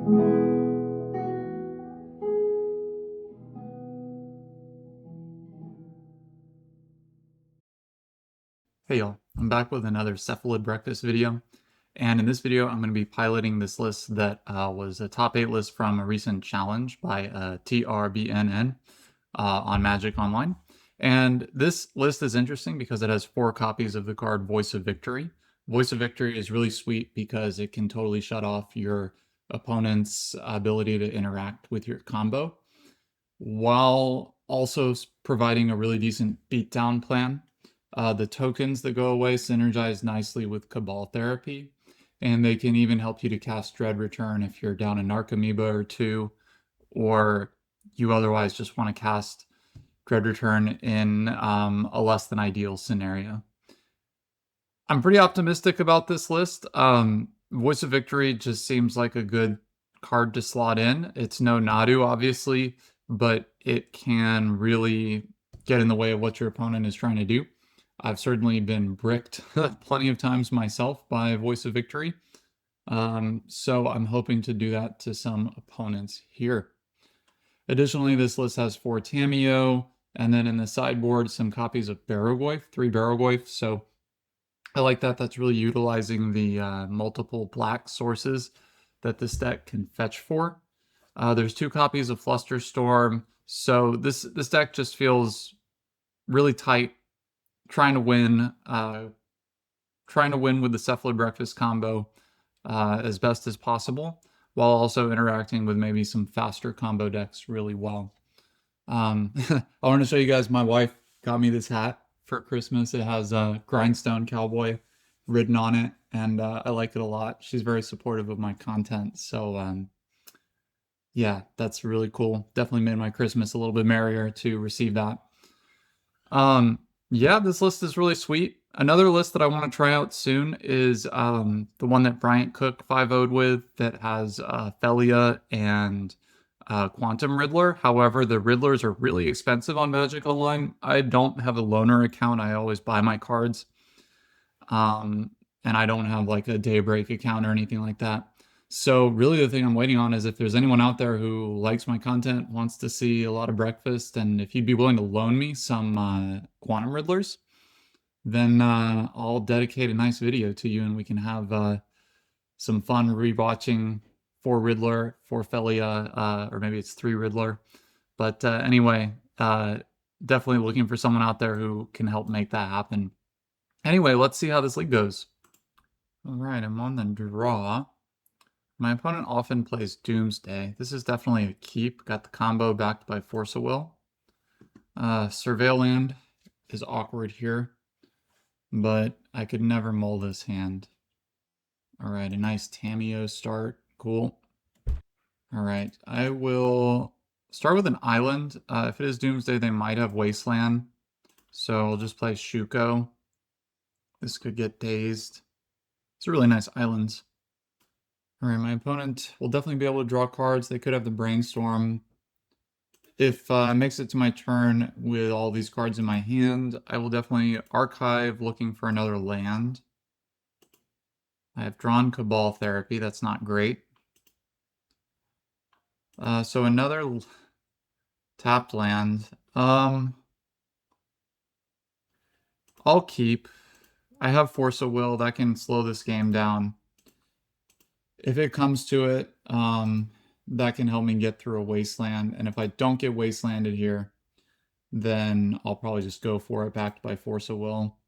Hey y'all, I'm back with another Cephalid Breakfast video, and in this video I'm going to be piloting this list that was a top 8 list from a recent challenge by TrbnN on Magic Online. And this list is interesting because it has 4 copies of the card Voice of Victory. Voice of Victory is really sweet because it can totally shut off your opponent's ability to interact with your combo, while also providing a really decent beatdown plan. The tokens that go away synergize nicely with Cabal Therapy, and they can even help you to cast Dread Return if you're down a Narc Amoeba or 2, or you otherwise just want to cast Dread Return in a less than ideal scenario. I'm pretty optimistic about this list. Voice of Victory just seems like a good card to slot in. It's no Nadu, obviously, but it can really get in the way of what your opponent is trying to do. I've certainly been bricked plenty of times myself by Voice of Victory. So I'm hoping to do that to some opponents here. Additionally, this list has 4 Tamiyo, and then in the sideboard, some copies of Barrogoyf, 3 Barrogoyf. So I like that. That's really utilizing the multiple black sources that this deck can fetch for. There's 2 copies of Flusterstorm. So this deck just feels really tight, trying to win with the Cephalid Breakfast combo as best as possible, while also interacting with maybe some faster combo decks really well. I want to show you guys, my wife got me this hat for Christmas. It has a grindstone-cowboy written on it, and I like it a lot. She's very supportive of my content, so yeah, that's really cool. Definitely made my Christmas a little bit merrier to receive that. Yeah, this list is really sweet. Another list that I want to try out soon is the one that Bryant Cook 5-0'd with that has Thalia and Quantum Riddler. However, the Riddlers are really expensive on Magic Online. I don't have a loaner account. I always buy my cards. And I don't have like a Daybreak account or anything like that. So really the thing I'm waiting on is if there's anyone out there who likes my content, wants to see a lot of breakfast, and if you'd be willing to loan me some Quantum Riddlers, then I'll dedicate a nice video to you and we can have some fun rewatching 4 Riddler, 4 Thalia, or maybe it's 3 Riddler. But anyway, definitely looking for someone out there who can help make that happen. Anyway, let's see how this league goes. All right, I'm on the draw. My opponent often plays Doomsday. This is definitely a keep. Got the combo backed by Force of Will. Surveil Land is awkward here, but I could never mull this hand. All right, a nice Tamiyo start. Cool. All right, I will start with an island. If it is Doomsday, they might have Wasteland. So I'll just play Shuko. This could get dazed. It's a really nice islands. All right, my opponent will definitely be able to draw cards. They could have the Brainstorm. If it makes it to my turn with all these cards in my hand, I will definitely archive looking for another land. I have drawn Cabal Therapy. That's not great. So another tapped land. I'll keep. I have Force of Will. That can slow this game down. If it comes to it, that can help me get through a Wasteland. And if I don't get Wastelanded here, then I'll probably just go for it backed by Force of Will.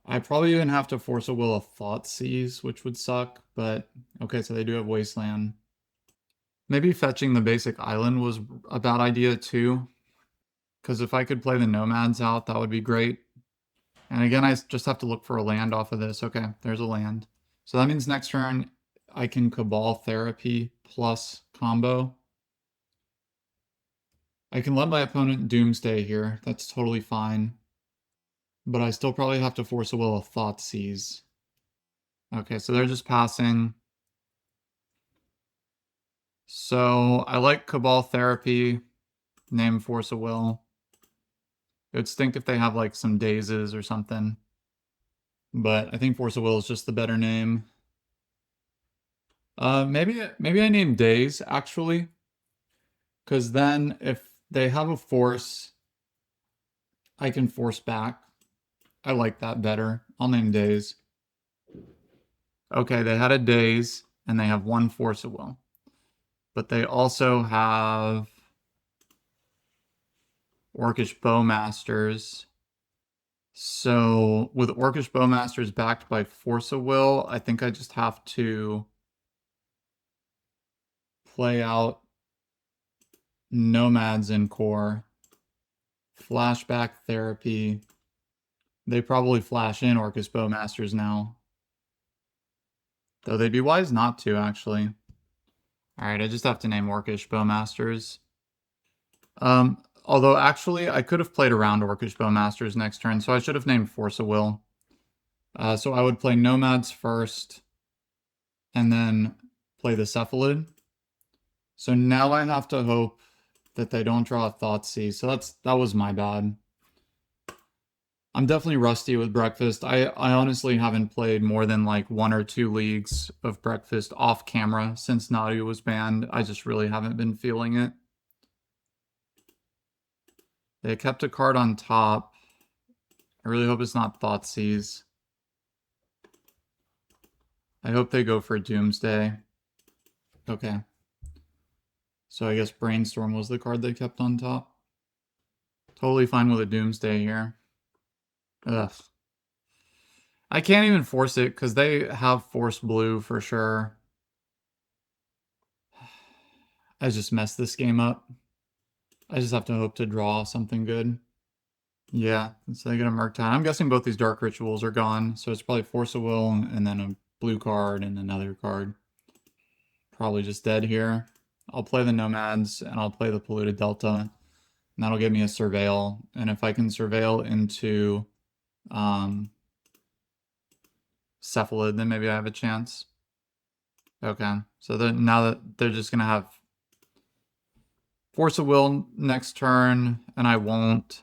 I probably even have to Force of Will a Thoughtseize, which would suck, but okay, so they do have Wasteland. Maybe fetching the basic island was a bad idea too, because if I could play the Nomads out, that would be great. And again, I just have to look for a land off of this. Okay, there's a land. So that means next turn, I can Cabal Therapy plus combo. I can let my opponent Doomsday here. That's totally fine. But I still probably have to Force of Will a Thoughtseize. Okay, so they're just passing. So I like Cabal Therapy, name Force of Will. It would stink if they have like some dazes or something. But I think Force of Will is just the better name. Maybe I name days actually, because then if they have a force, I can force back. I like that better. I'll name days. Okay, they had a days, and they have one force of will. But they also have Orcish Bowmasters. So with Orcish Bowmasters backed by Force of Will, I think I just have to play out Nomads in core, Flashback Therapy. They probably flash in Orcish Bowmasters now. Though they'd be wise not to, actually. Alright, I just have to name Orcish Bowmasters. Although actually, I could have played around Orcish Bowmasters next turn, so I should have named Force of Will. So I would play Nomads first, and then play the Cephalid. So now I have to hope that they don't draw a Thoughtseize. So that was my bad. I'm definitely rusty with Breakfast. I honestly haven't played more than like 1 or 2 leagues of Breakfast off camera since Nadu was banned. I just really haven't been feeling it. They kept a card on top. I really hope it's not Thoughtseize. I hope they go for Doomsday. Okay. So I guess Brainstorm was the card they kept on top. Totally fine with a Doomsday here. Ugh. I can't even force it because they have Force Blue for sure. I just messed this game up. I just have to hope to draw something good. Yeah, so they get a Murktide. I'm guessing both these Dark Rituals are gone, so it's probably Force of Will and then a blue card and another card. Probably just dead here. I'll play the Nomads and I'll play the Polluted Delta. And that'll give me a Surveil. And if I can Surveil into Cephalid, then maybe I have a chance. Okay, so now that they're just going to have Force of Will next turn, and I won't.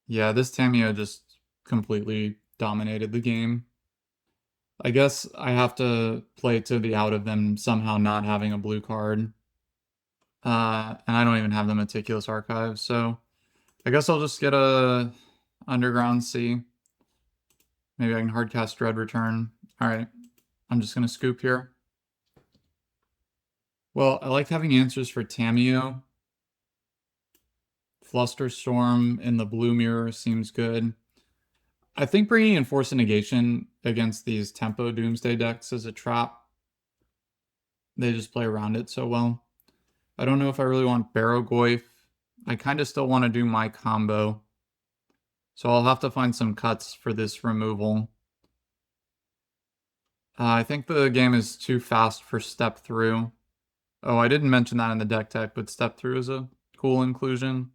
Yeah, this Tamiyo just completely dominated the game. I guess I have to play to the out of them somehow not having a blue card. And I don't even have the Meticulous Archive, so I guess I'll just get a Underground Sea. Maybe I can hardcast Dread Return. Alright, I'm just going to scoop here. Well, I like having answers for Tamiyo. Flusterstorm in the blue mirror seems good. I think bringing in Force of Negation against these tempo Doomsday decks is a trap. They just play around it so well. I don't know if I really want Barrow-Goyf. I kind of still want to do my combo. So I'll have to find some cuts for this removal. I think the game is too fast for Step Through. Oh, I didn't mention that in the deck tech, but Step Through is a cool inclusion.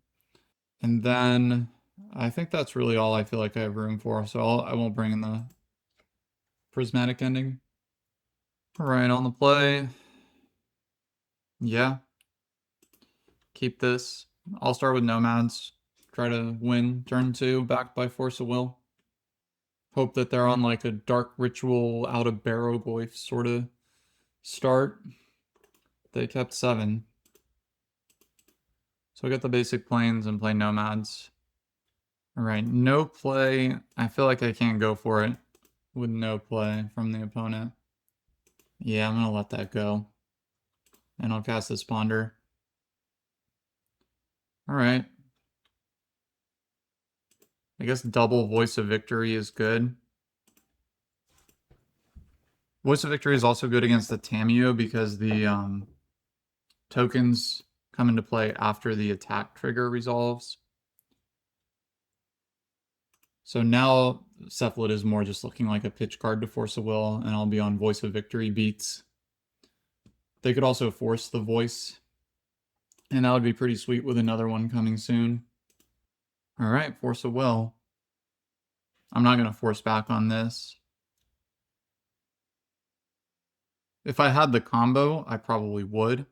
And then I think that's really all I feel like I have room for, so I won't bring in the Prismatic Ending. Alright, on the play. Yeah. Keep this. I'll start with Nomads. Try to win turn 2, backed by Force of Will. Hope that they're on like a Dark Ritual out of Barrow-Goyf sort of start. They kept 7. So I get the basic planes and play Nomads. Alright, no play. I feel like I can't go for it with no play from the opponent. Yeah, I'm gonna let that go. And I'll cast this Ponder. Alright. I guess double Voice of Victory is good. Voice of Victory is also good against the Tamiyo because the tokens come into play after the attack trigger resolves. So now Cephalid is more just looking like a pitch card to Force of Will, and I'll be on Voice of Victory beats. They could also force the voice, and that would be pretty sweet with another one coming soon. Alright, Force of Will. I'm not going to force back on this. If I had the combo, I probably would.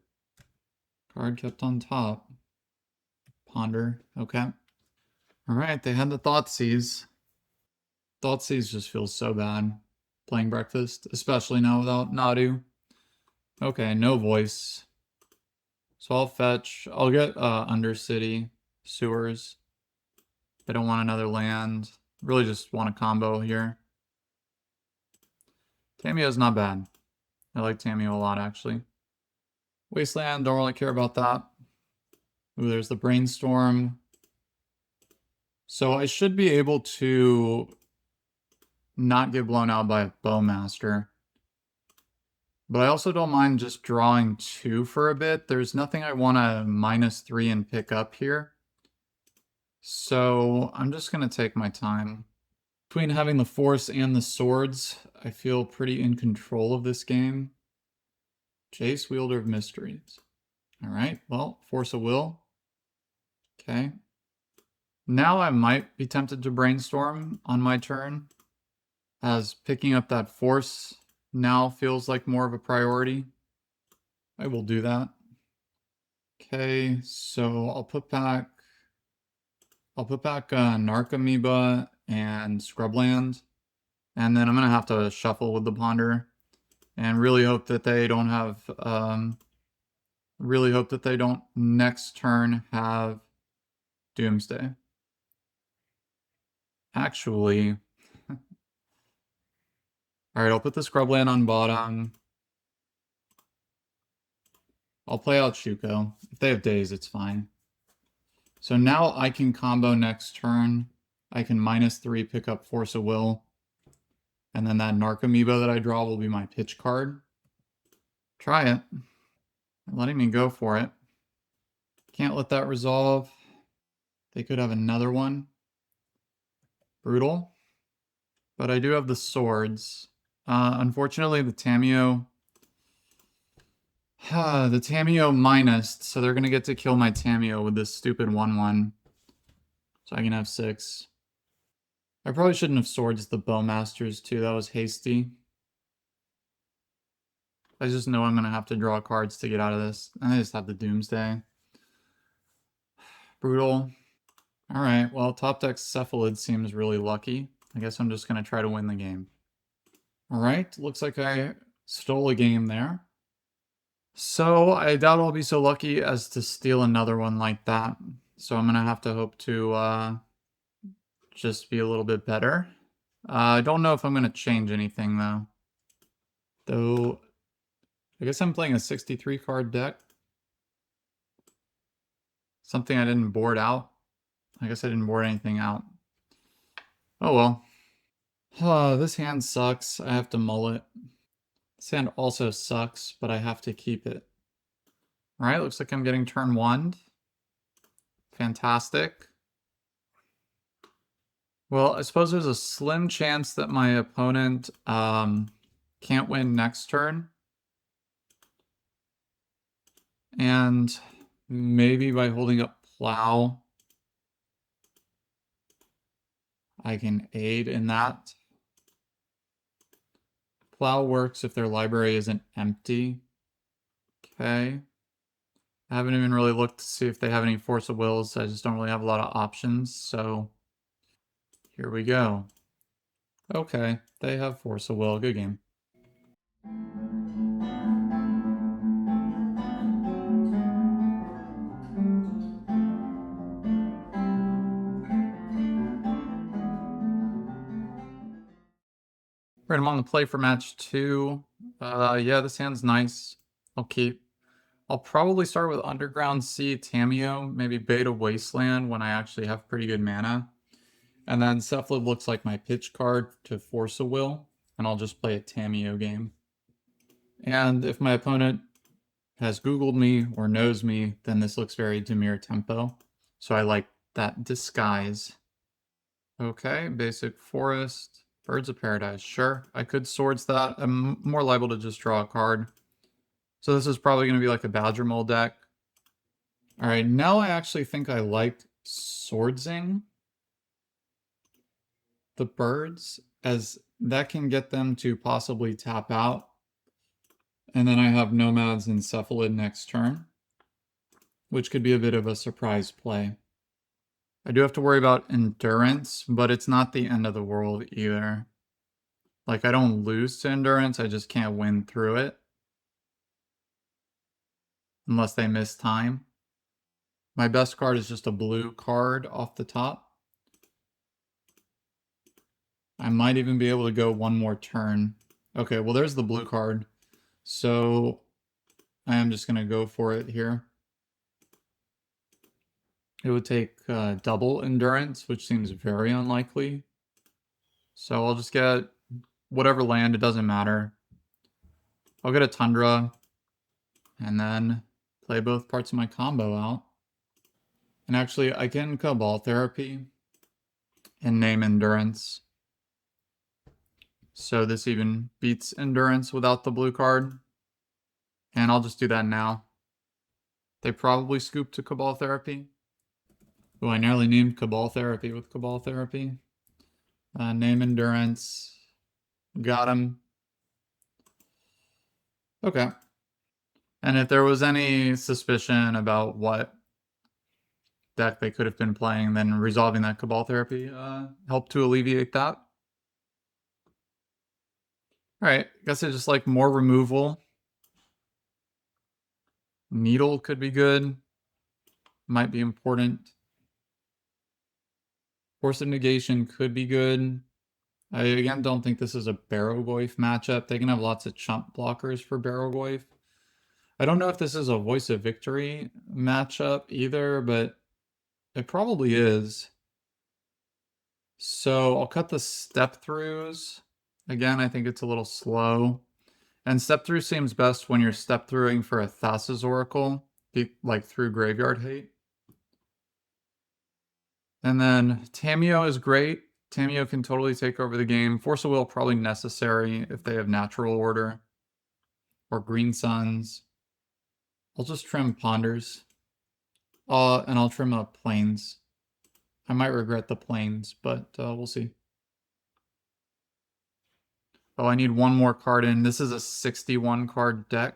Card kept on top. Ponder, okay. Alright, they had the Thoughtseize. Thoughtseize just feels so bad playing Breakfast, especially now without Nadu. Okay, no voice. So I'll fetch. I'll get Undercity, Sewers. I don't want another land. Really just want a combo here. Tamiyo's not bad. I like Tamiyo a lot, actually. Wasteland, don't really care about that. Ooh, there's the Brainstorm. So I should be able to not get blown out by a Bowmaster. But I also don't mind just drawing 2 for a bit. There's nothing I want to -3 and pick up here. So I'm just going to take my time. Between having the Force and the Swords, I feel pretty in control of this game. Jace, Wielder of Mysteries. All right, well, Force of Will. Okay. Now I might be tempted to Brainstorm on my turn, as picking up that Force now feels like more of a priority. I will do that. Okay, so I'll put back Narcomoeba and Scrubland, and then I'm gonna have to shuffle with the Ponder, and really hope that they don't have next turn have Doomsday. Actually, all right, I'll put the Scrubland on bottom. I'll play out Shuko. If they have days, it's fine. So now I can combo next turn. I can -3 pick up Force of Will. And then that Narcomoeba that I draw will be my pitch card. Try it. They're letting me go for it. Can't let that resolve. They could have another one. Brutal. But I do have the swords. Unfortunately, the Tamiyo... the Tamiyo minus, so they're going to get to kill my Tamiyo with this stupid 1/1. So I can have 6. I probably shouldn't have swords the Bowmasters too. That was hasty. I just know I'm going to have to draw cards to get out of this. I just have the Doomsday. Brutal. Alright, well, top deck Cephalid seems really lucky. I guess I'm just going to try to win the game. Alright, looks like I stole a game there. So I doubt I'll be so lucky as to steal another one like that. So I'm going to have to hope to just be a little bit better. I don't know if I'm going to change anything, though. Though, I guess I'm playing a 63 card deck. Something I didn't board out. I guess I didn't board anything out. Oh well. This hand sucks. I have to mull it. This hand also sucks, but I have to keep it. Alright, looks like I'm getting turn 1. Fantastic. Well, I suppose there's a slim chance that my opponent can't win next turn. And maybe by holding up Plow, I can aid in that. Plow works if their library isn't empty. Okay. I haven't even really looked to see if they have any Force of Wills. I just don't really have a lot of options, so here we go. Okay, they have Force of Will. Good game. Right, I'm on the play for match 2. Yeah, this hand's nice. I'll keep. I'll probably start with Underground Sea, Tamiyo, maybe Beta Wasteland when I actually have pretty good mana. And then Cephalid looks like my pitch card to Force a Will, and I'll just play a Tamiyo game. And if my opponent has Googled me or knows me, then this looks very Dimir tempo. So I like that disguise. Okay, basic forest. Birds of Paradise, sure. I could swords that. I'm more liable to just draw a card. So this is probably going to be like a Badger Mole deck. Alright, now I actually think I like swordsing the birds, as that can get them to possibly tap out. And then I have Nomads and Cephalid next turn, which could be a bit of a surprise play. I do have to worry about Endurance, but it's not the end of the world either. Like, I don't lose to Endurance, I just can't win through it. unless they miss time. My best card is just a blue card off the top. I might even be able to go one more turn. Okay, well there's the blue card. So I am just going to go for it here. It would take double endurance, which seems very unlikely. So I'll just get whatever land, it doesn't matter. I'll get a Tundra and then play both parts of my combo out. And actually, I can Cabal Therapy and name Endurance. So this even beats Endurance without the blue card. And I'll just do that now. They probably scoop to Cabal Therapy. Oh, I nearly named Cabal Therapy with Cabal Therapy. Name Endurance. Got him. Okay. And if there was any suspicion about what deck they could have been playing, then resolving that Cabal Therapy helped to alleviate that. Alright, I guess I just like more removal. Needle could be good. Might be important. Force of Negation could be good. I, again, don't think this is a Barrow-Goyf matchup. They can have lots of chump blockers for Barrow-Goyf. I don't know if this is a Voice of Victory matchup either, but it probably is. So I'll cut the step-throughs. Again, I think it's a little slow. And step-through seems best when you're step-throughing for a Thassa's Oracle, like through Graveyard Hate. And then Tamiyo is great. Tamiyo can totally take over the game. Force of Will probably necessary if they have Natural Order. Or Green Suns. I'll just trim Ponders. And I'll trim Plains. I might regret the Plains, but we'll see. Oh, I need one more card in. This is a 61 card deck.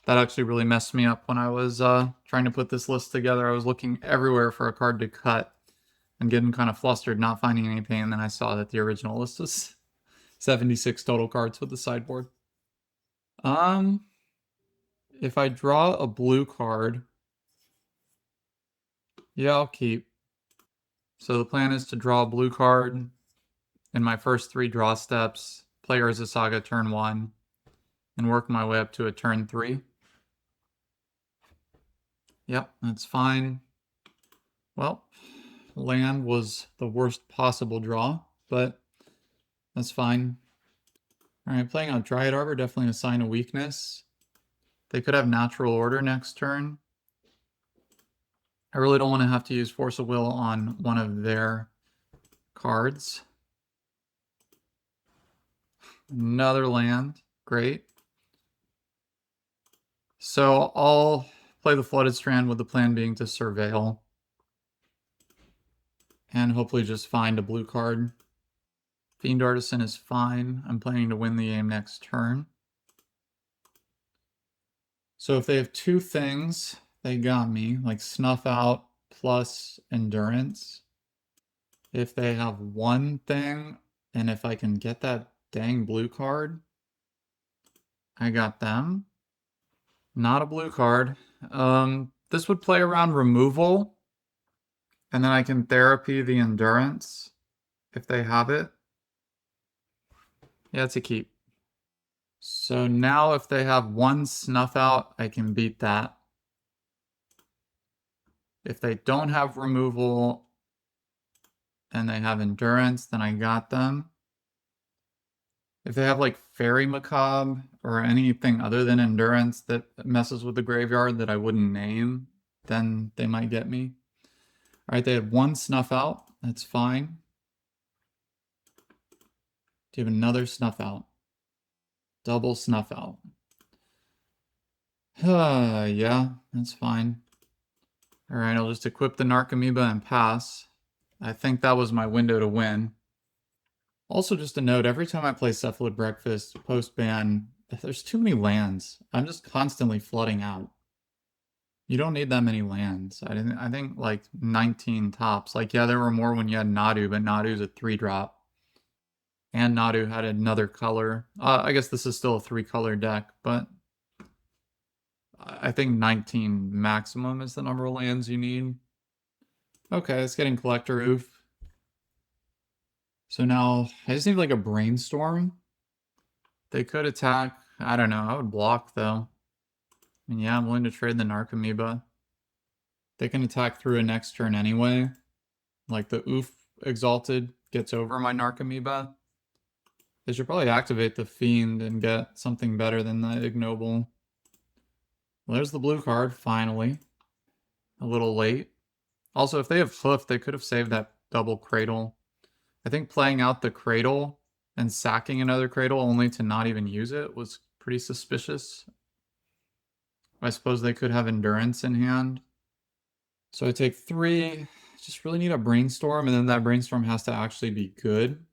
That actually really messed me up when I was trying to put this list together. I was looking everywhere for a card to cut and getting kind of flustered, not finding anything, and then I saw that the original list was 76 total cards with the sideboard. If I draw a blue card, yeah, I'll keep. So the plan is to draw a blue card in my first 3 draw steps, play Urza Saga turn 1, and work my way up to a turn 3. Yep, that's fine. Well, land was the worst possible draw, but that's fine. Alright, playing out Dryad Arbor, definitely a sign of weakness. They could have Natural Order next turn. I really don't want to have to use Force of Will on one of their cards. Another land, great. So I'll play the Flooded Strand with the plan being to Surveil. And hopefully just find a blue card. Fiend Artisan is fine. I'm planning to win the game next turn. So if they have 2 things, they got me, like Snuff Out plus Endurance. If they have 1 thing, and if I can get that dang blue card, I got them. Not a blue card. This would play around removal, and then I can therapy the Endurance if they have it. Yeah, it's a keep. So now if they have 1 Snuff Out, I can beat that. If they don't have removal and they have Endurance, then I got them. If they have like Fairy Macabre or anything other than Endurance that messes with the graveyard that I wouldn't name, then they might get me. Alright, they had 1 Snuff Out. That's fine. Do you have another Snuff Out? Double Snuff Out. Yeah, that's fine. Alright, I'll just equip the Narcomoeba and pass. I think that was my window to win. Also, just a note, every time I play Cephalid Breakfast post-ban, there's too many lands. I'm just constantly flooding out. You don't need that many lands. I think like 19 tops. Like, yeah, there were more when you had Nadu, but Nadu's a 3-drop. And Nadu had another color. I guess this is still a 3-color deck, but I think 19 maximum is the number of lands you need. Okay, it's getting Collector Oof. So now I just need like a Brainstorm. They could attack. I don't know. I would block though. I mean, yeah, I'm willing to trade the Narcomoeba. They can attack through a next turn anyway. Like the Oof Exalted gets over my Narcomoeba. They should probably activate the Fiend and get something better than the Ignoble. Well, there's the blue card, finally. A little late. Also, if they have Hoof, they could have saved that double Cradle. I think playing out the Cradle and sacking another Cradle only to not even use it was pretty suspicious. I suppose they could have Endurance in hand. So I take 3. Just really need a Brainstorm, and then that Brainstorm has to actually be good.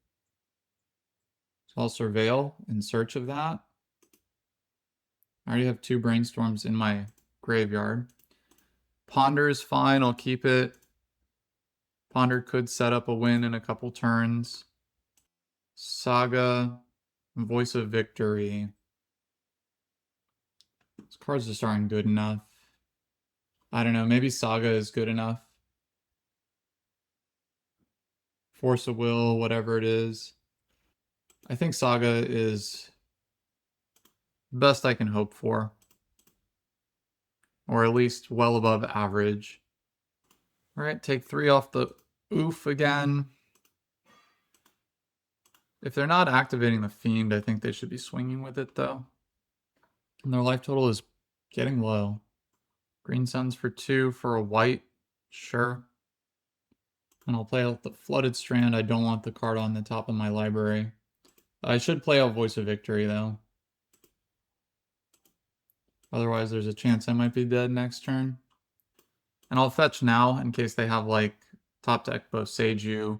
So I'll Surveil in search of that. I already have 2 Brainstorms in my graveyard. Ponder is fine, I'll keep it. Ponder could set up a win in a couple turns. Saga, Voice of Victory. These cards just aren't good enough. I don't know, maybe Saga is good enough. Force of Will, whatever it is. I think Saga is the best I can hope for. Or at least well above average. Alright, take 3 off the Oof again. If they're not activating the Fiend, I think they should be swinging with it though. And their life total is getting low. Green Suns for 2 for a white. Sure. And I'll play out the Flooded Strand. I don't want the card on the top of my library. I should play out Voice of Victory though. Otherwise there's a chance I might be dead next turn. And I'll fetch now in case they have like top deck Boseiju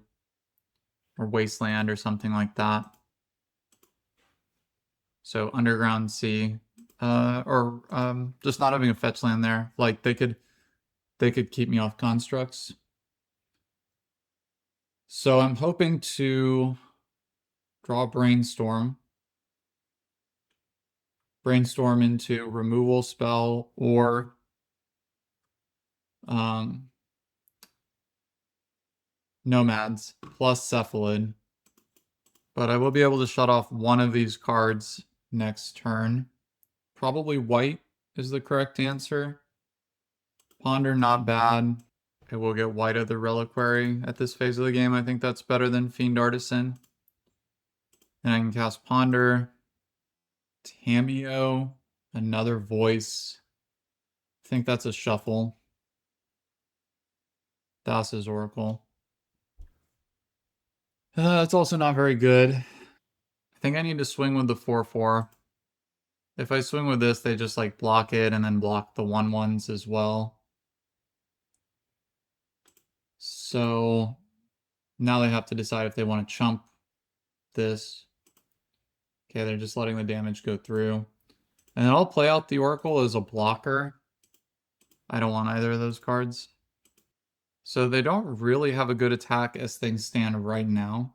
or Wasteland or something like that. So Underground Sea. Or just not having a fetch land there. Like they could keep me off constructs. So I'm hoping to draw Brainstorm. Brainstorm into removal spell or Nomads plus Cephalid. But I will be able to shut off one of these cards next turn. Probably white is the correct answer. Ponder, not bad. I will get white of the Reliquary at this phase of the game. I think that's better than Fiend Artisan. And I can cast Ponder, Tamiyo, another Voice. I think that's a shuffle. Thassa's Oracle. It's also not very good. I think I need to swing with the 4/4. If I swing with this, they just like block it and then block the 1/1s as well. So now they have to decide if they want to chump this. Okay, they're just letting the damage go through. And then I'll play out the Oracle as a blocker. I don't want either of those cards. So they don't really have a good attack as things stand right now.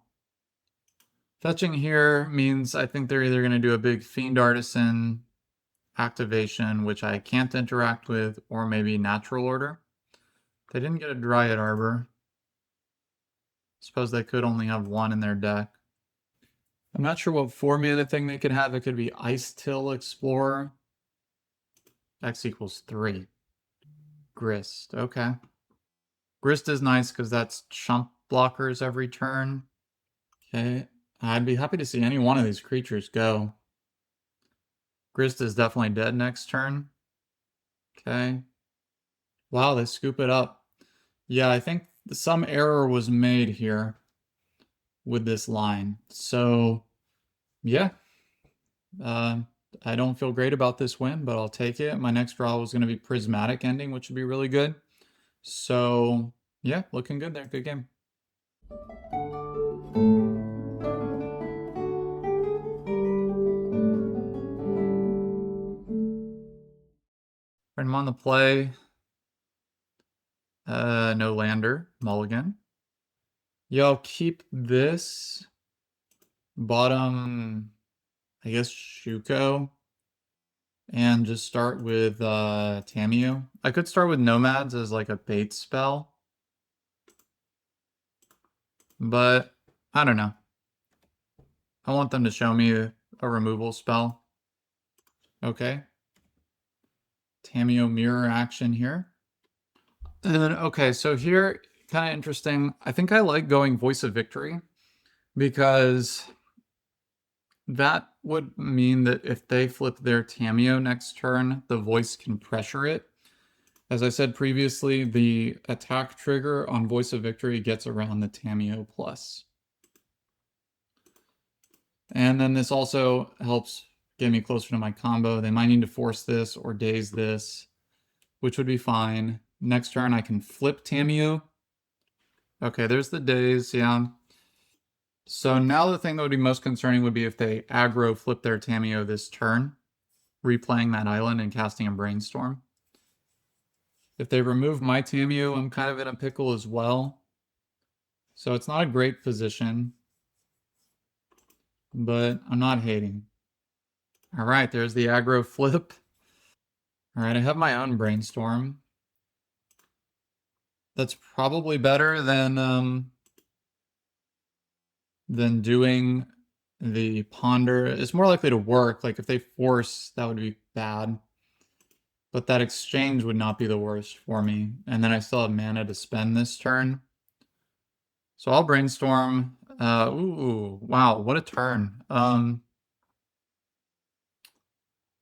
Fetching here means I think they're either going to do a big Fiend Artisan activation, which I can't interact with, or maybe Natural Order. They didn't get a Dryad Arbor. Suppose they could only have 1 in their deck. I'm not sure what 4-mana thing they could have. It could be Ice Till Explorer. X equals 3. Grist, okay. Grist is nice because that's chump blockers every turn. Okay, I'd be happy to see any one of these creatures go. Grist is definitely dead next turn. Okay. Wow, they scoop it up. Yeah, I think some error was made here with this line. So, yeah. I don't feel great about this win, but I'll take it. My next draw was going to be Prismatic Ending, which would be really good. So, yeah, looking good there. Good game. I'm on the play. No lander. Mulligan. Yeah, I'll keep this. Bottom, I guess, Shuko. And just start with Tamiyo. I could start with Nomads as like a bait spell. But I don't know. I want them to show me a removal spell. Okay. Tamiyo mirror action here. And then, okay, so here, kind of interesting. I think I like going Voice of Victory because that would mean that if they flip their Tamiyo next turn, the voice can pressure it. As I said previously, the attack trigger on Voice of Victory gets around the Tamiyo plus. And then this also helps get me closer to my combo. They might need to force this or daze this, which would be fine. Next turn, I can flip Tamiyo. Okay, there's the daze, yeah. So now the thing that would be most concerning would be if they aggro flip their Tamiyo this turn, replaying that island and casting a Brainstorm. If they remove my Tamiyo, I'm kind of in a pickle as well. So it's not a great position, but I'm not hating. All right, there's the aggro flip. All right, I have my own Brainstorm. That's probably better than doing the Ponder. It's more likely to work. Like if they force, that would be bad. But that exchange would not be the worst for me. And then I still have mana to spend this turn. So I'll Brainstorm. Ooh, wow, what a turn.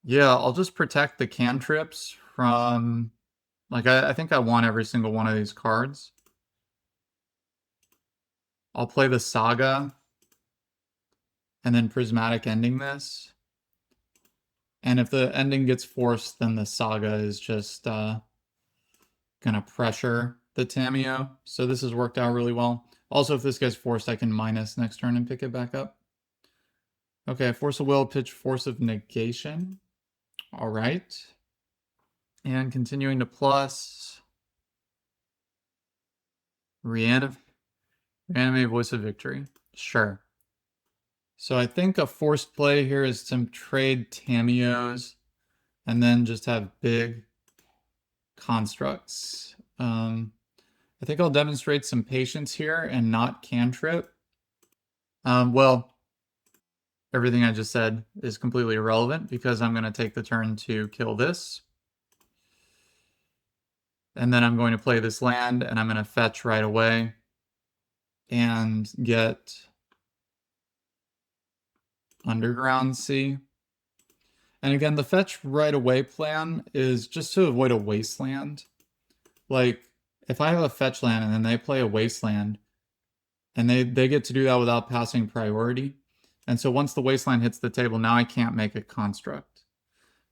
Yeah, I'll just protect the cantrips from... Like, I think I want every single one of these cards. I'll play the Saga. And then Prismatic ending this. And if the ending gets forced, then the Saga is just gonna pressure the Tamiyo. So this has worked out really well. Also, if this gets forced, I can minus next turn and pick it back up. Okay, Force of Will, pitch Force of Negation. All right. And continuing to plus. Reanimate Voice of Victory. Sure. So I think a forced play here is to trade Tamiyos and then just have big constructs. I think I'll demonstrate some patience here and not cantrip. Well, everything I just said is completely irrelevant because I'm going to take the turn to kill this. And then I'm going to play this land and I'm going to fetch right away and get Underground Sea. And again, the fetch right away plan is just to avoid a wasteland. Like, if I have a fetch land and then they play a wasteland, and they get to do that without passing priority. And so once the wasteland hits the table, now I can't make a construct.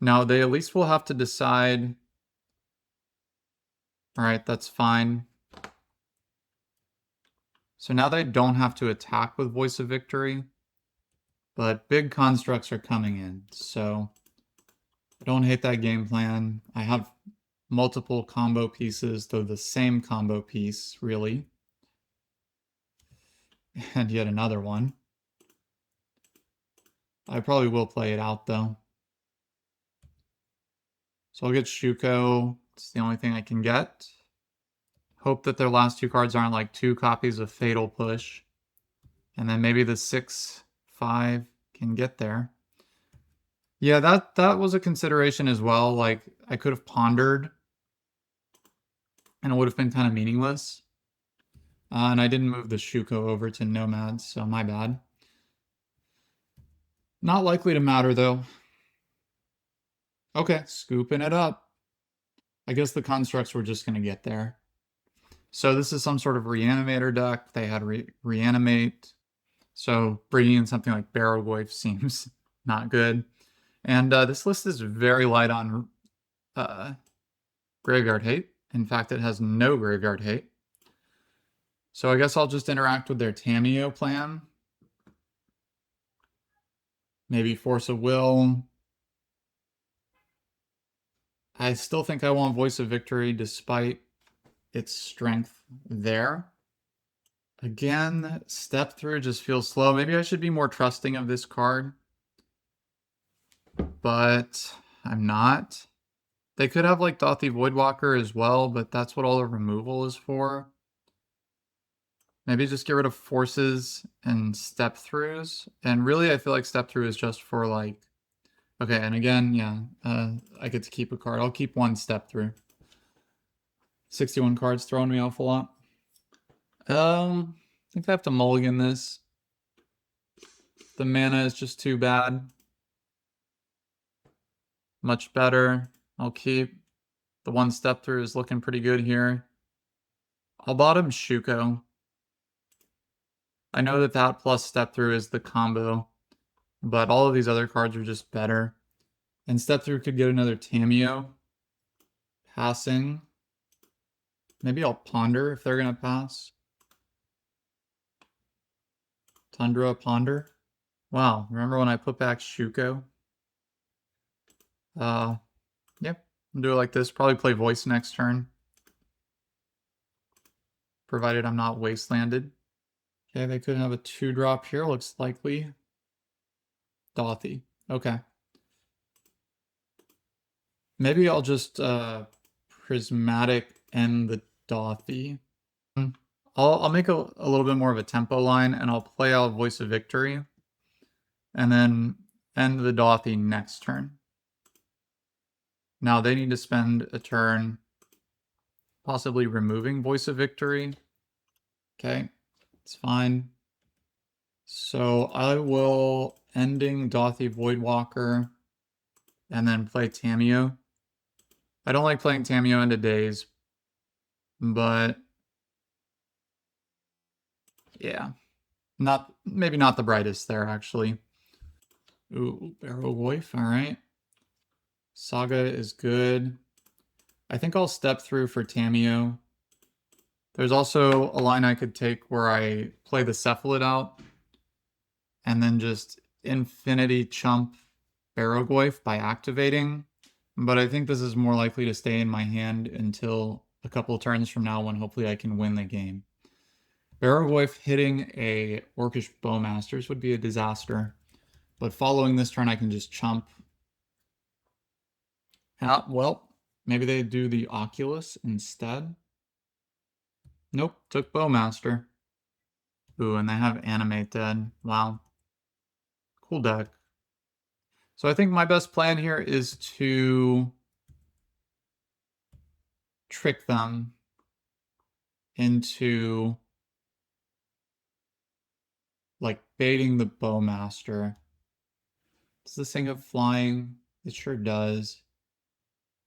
Now they at least will have to decide, all right, that's fine. So now they don't have to attack with Voice of Victory, but big constructs are coming in. So I don't hate that game plan. I have multiple combo pieces, though the same combo piece, really. And yet another one. I probably will play it out, though. So I'll get Shuko. It's the only thing I can get. Hope that their last two cards aren't like 2 copies of Fatal Push. And then maybe the 6/5 can get there. Yeah, that was a consideration as well. Like, I could have pondered, and it would have been kind of meaningless. And I didn't move the Shuko over to Nomads, so my bad. Not likely to matter, though. Okay, scooping it up. I guess the constructs were just going to get there. So this is some sort of Reanimator deck. They had Reanimate. So bringing in something like Barrowgoyf seems not good. And this list is very light on Graveyard Hate. In fact, it has no Graveyard Hate. So I guess I'll just interact with their Tamiyo plan. Maybe Force of Will. I still think I want Voice of Victory despite its strength there. Again, Step Through just feels slow. Maybe I should be more trusting of this card. But I'm not. They could have like Dothy Voidwalker as well, but that's what all the removal is for. Maybe just get rid of forces and step throughs. And really, I feel like step through is just for like, okay, and again, yeah, I get to keep a card. I'll keep one step through. 61 cards throwing me off a lot. I think I have to mulligan this. The mana is just too bad. Much better. I'll keep. The one step through is looking pretty good here. I'll bottom Shuko. I know that that plus step through is the combo, but all of these other cards are just better. And step through could get another Tamiyo. Passing. Maybe I'll ponder if they're gonna pass. Tundra, ponder. Wow, remember when I put back Shuko? Yep. I'll do it like this. Probably play voice next turn. Provided I'm not wastelanded. Okay, they could have a 2-drop here, looks likely. Dothy. Okay. Maybe I'll just prismatic end the Dothy. I'll make a little bit more of a tempo line and I'll play out Voice of Victory. And then end the Dothy next turn. Now they need to spend a turn possibly removing Voice of Victory. Okay, it's fine. So I will ending Dothy Voidwalker and then play Tamiyo. I don't like playing Tamiyo into days, but yeah, maybe not the brightest there actually. Ooh, Barrow Wolf, all right. Saga is good. I think I'll step through for Tamiyo. There's also a line I could take where I play the Cephalid out and then just infinity chump Barrowgoyf by activating. But I think this is more likely to stay in my hand until a couple turns from now when hopefully I can win the game. Barrowgoyf hitting a Orcish Bowmasters would be a disaster. But following this turn I can just chump. Well, maybe they do the Oculus instead. Nope, took Bowmaster. Ooh, and they have Animate dead. Wow. Cool deck. So I think my best plan here is to trick them into like baiting the Bowmaster. Does this thing have flying? It sure does.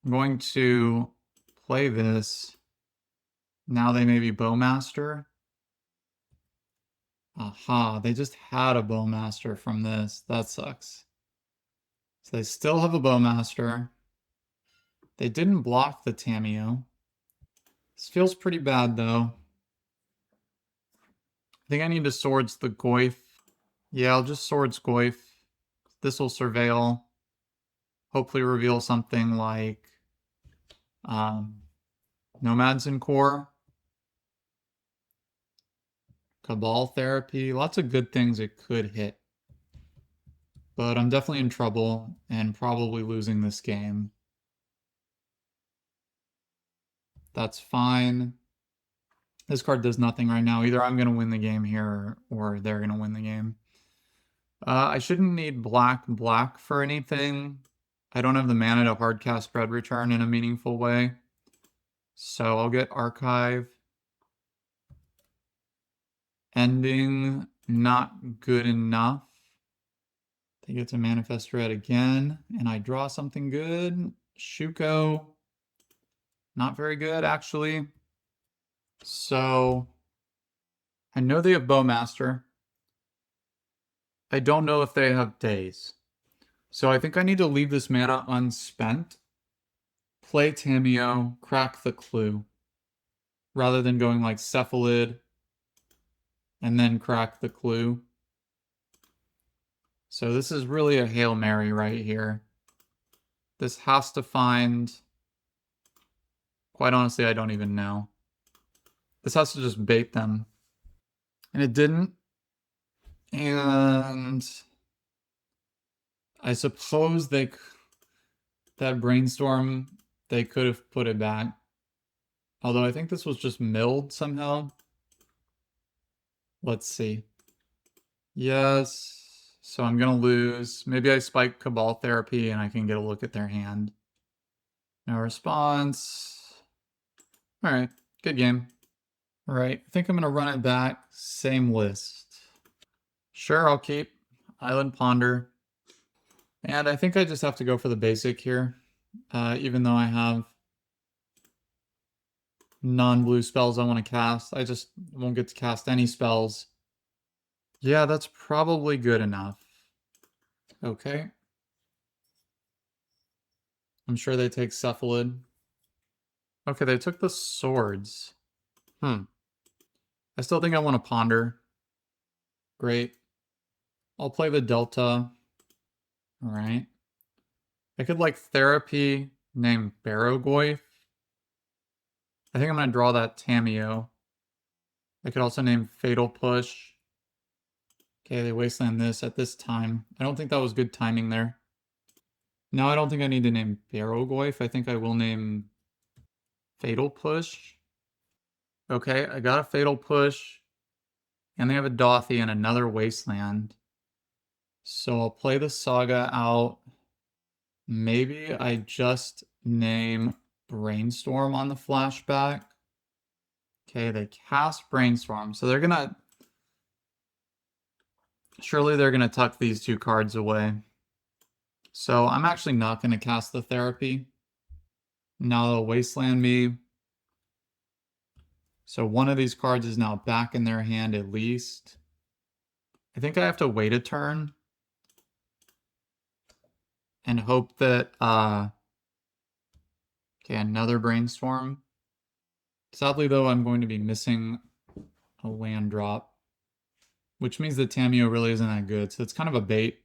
I'm going to play this. Now they may be Bowmaster. Aha, they just had a Bowmaster from this. That sucks. So they still have a Bowmaster. They didn't block the Tamiyo. This feels pretty bad though. I think I need to swords the Goyf. Yeah, I'll just swords Goyf. This will surveil. Hopefully reveal something like Nomads in Core. Cabal Therapy. Lots of good things it could hit. But I'm definitely in trouble and probably losing this game. That's fine. This card does nothing right now. Either I'm going to win the game here or they're going to win the game. I shouldn't need black for anything. I don't have the mana to hardcast Red Return in a meaningful way. So I'll get Archive. Ending, not good enough. They get to Manifest Red again, and I draw something good. Shuko, not very good, actually. So, I know they have Bowmaster. I don't know if they have Daze. So I think I need to leave this mana unspent, play Tamiyo, crack the clue, rather than going like Cephalid, and then crack the clue. So this is really a Hail Mary right here. This has to find... Quite honestly, I don't even know. This has to just bait them. And it didn't. And... I suppose they... That brainstorm, they could have put it back. Although I think this was just milled somehow. Let's see. Yes. So I'm going to lose. Maybe I spike Cabal Therapy and I can get a look at their hand. No response. All right. Good game. All right. I think I'm going to run it back. Same list. Sure, I'll keep Island Ponder. And I think I just have to go for the basic here. Even though I have non-blue spells I want to cast. I just won't get to cast any spells. Yeah, that's probably good enough. Okay. I'm sure they take Cephalid. Okay, they took the swords. I still think I want to ponder. Great. I'll play the Delta. Alright. I could like therapy name Barrogoyf. I think I'm going to draw that Tamiyo. I could also name Fatal Push. Okay, they wasteland this at this time. I don't think that was good timing there. Now I don't think I need to name Barrogoyf. I think I will name Fatal Push. Okay, I got a Fatal Push. And they have a Dothy and another Wasteland. So I'll play the Saga out. Maybe I just name Brainstorm on the flashback. Okay, they cast Brainstorm. So they're gonna... Surely they're gonna tuck these two cards away. So I'm actually not gonna cast the Therapy. Now they'll Wasteland me. So one of these cards is now back in their hand at least. I think I have to wait a turn. And hope that, okay, another Brainstorm. Sadly, though, I'm going to be missing a land drop, which means that Tamiyo really isn't that good, so it's kind of a bait.